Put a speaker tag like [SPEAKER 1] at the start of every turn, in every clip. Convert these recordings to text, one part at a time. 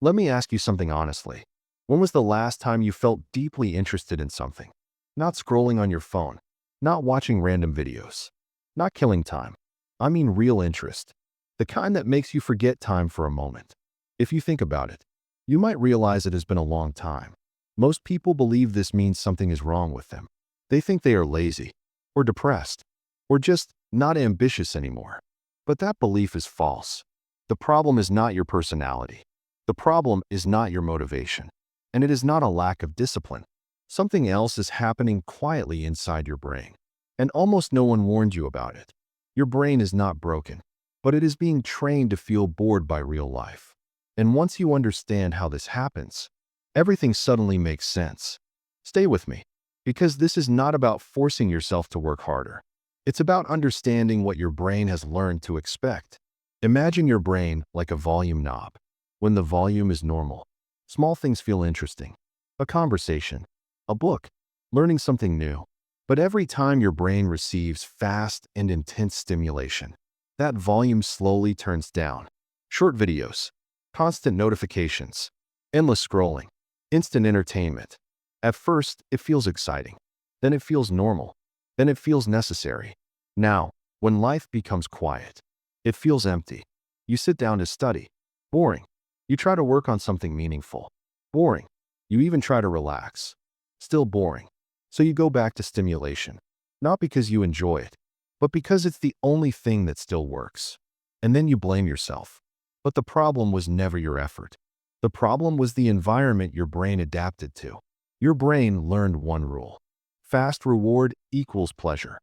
[SPEAKER 1] Let me ask you something honestly. When was the last time you felt deeply interested in something? Not scrolling on your phone, not watching random videos, not killing time. I mean real interest. The kind that makes you forget time for a moment. If you think about it, you might realize it has been a long time. Most people believe this means something is wrong with them. They think they are lazy, or depressed, or just not ambitious anymore. But that belief is false. The problem is not your personality. The problem is not your motivation. And it is not a lack of discipline. Something else is happening quietly inside your brain. And almost no one warned you about it. Your brain is not broken, but it is being trained to feel bored by real life. And once you understand how this happens, everything suddenly makes sense. Stay with me, because this is not about forcing yourself to work harder. It's about understanding what your brain has learned to expect. Imagine your brain like a volume knob. When the volume is normal, small things feel interesting. A conversation, a book, learning something new. But every time your brain receives fast and intense stimulation, that volume slowly turns down. Short videos, constant notifications, endless scrolling, instant entertainment. At first, it feels exciting. Then it feels normal. Then it feels necessary. Now, when life becomes quiet, it feels empty. You sit down to study. Boring. You try to work on something meaningful. Boring. You even try to relax. Still boring. So you go back to stimulation. Not because you enjoy it, but because it's the only thing that still works. And then you blame yourself. But the problem was never your effort. The problem was the environment your brain adapted to. Your brain learned one rule. Fast reward equals pleasure.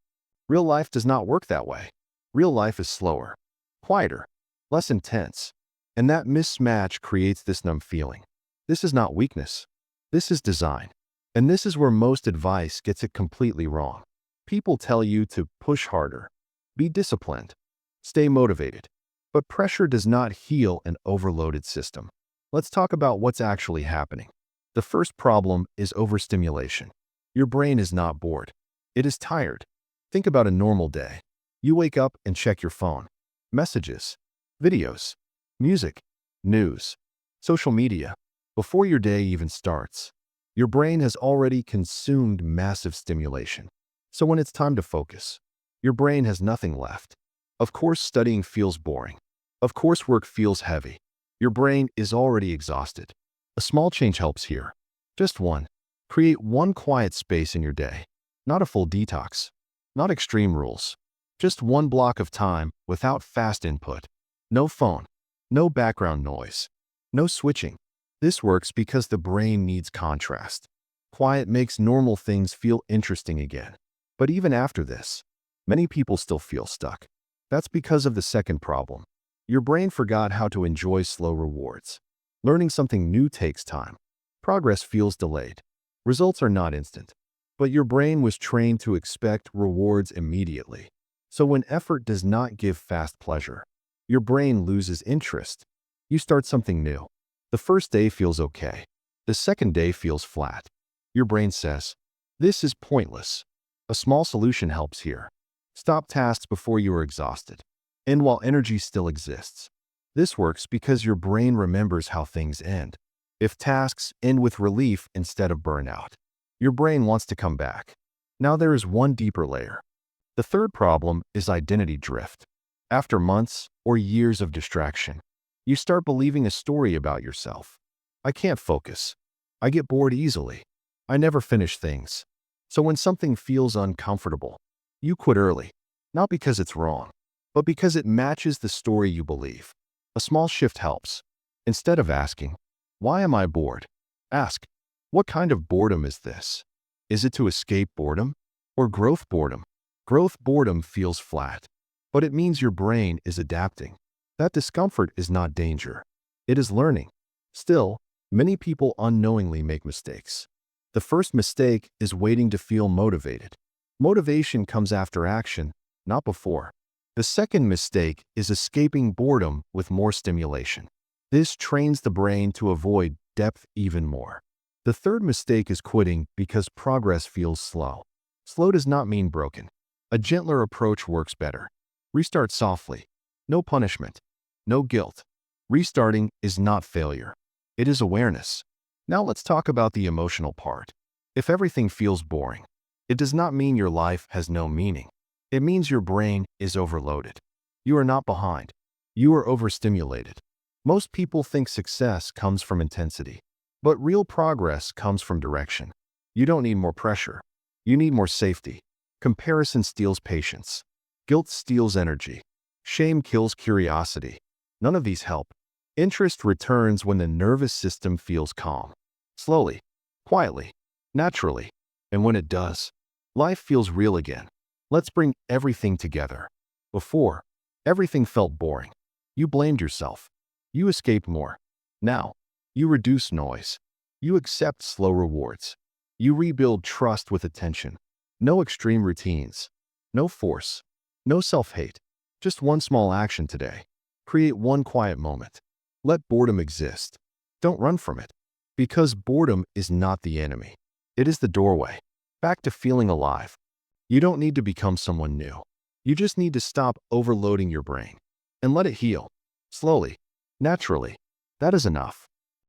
[SPEAKER 1] Real life does not work that way. Real life is slower, quieter, less intense. And that mismatch creates this numb feeling. This is not weakness. This is design. And this is where most advice gets it completely wrong. People tell you to push harder, be disciplined, stay motivated. But pressure does not heal an overloaded system. Let's talk about what's actually happening. The first problem is overstimulation. Your brain is not bored. It is tired. Think about a normal day. You wake up and check your phone. Messages, videos, music, news, social media. Before your day even starts, your brain has already consumed massive stimulation. So when it's time to focus, your brain has nothing left. Of course, studying feels boring. Of course, work feels heavy. Your brain is already exhausted. A small change helps here. Just one. Create one quiet space in your day. Not a full detox. Not extreme rules. Just one block of time without fast input. No phone. No background noise. No switching. This works because the brain needs contrast. Quiet makes normal things feel interesting again. But even after this, many people still feel stuck. That's because of the second problem. Your brain forgot how to enjoy slow rewards. Learning something new takes time. Progress feels delayed. Results are not instant. But your brain was trained to expect rewards immediately. So when effort does not give fast pleasure, your brain loses interest. You start something new. The first day feels okay. The second day feels flat. Your brain says, "This is pointless." A small solution helps here. Stop tasks before you are exhausted. And while energy still exists. This works because your brain remembers how things end. If tasks end with relief instead of burnout, your brain wants to come back. Now there is one deeper layer. The third problem is identity drift. After months or years of distraction, you start believing a story about yourself. I can't focus. I get bored easily. I never finish things. So when something feels uncomfortable, you quit early. Not because it's wrong, but because it matches the story you believe. A small shift helps. Instead of asking, "Why am I bored?" ask, "What kind of boredom is this?" Is it to escape boredom or growth boredom? Growth boredom feels flat, but it means your brain is adapting. That discomfort is not danger. It is learning. Still, many people unknowingly make mistakes. The first mistake is waiting to feel motivated. Motivation comes after action, not before. The second mistake is escaping boredom with more stimulation. This trains the brain to avoid depth even more. The third mistake is quitting because progress feels slow. Slow does not mean broken. A gentler approach works better. Restart softly. No punishment. No guilt. Restarting is not failure. It is awareness. Now let's talk about the emotional part. If everything feels boring, it does not mean your life has no meaning. It means your brain is overloaded. You are not behind. You are overstimulated. Most people think success comes from intensity, but real progress comes from direction. You don't need more pressure. You need more safety. Comparison steals patience. Guilt steals energy. Shame kills curiosity. None of these help. Interest returns when the nervous system feels calm. Slowly, quietly, naturally. And when it does, life feels real again. Let's bring everything together. Before, everything felt boring. You blamed yourself. You escaped more. Now, you reduce noise. You accept slow rewards. You rebuild trust with attention. No extreme routines. No force. No self-hate. Just one small action today. Create one quiet moment. Let boredom exist. Don't run from it. Because boredom is not the enemy. It is the doorway. Back to feeling alive. You don't need to become someone new. You just need to stop overloading your brain and let it heal. Slowly. Naturally. That is enough.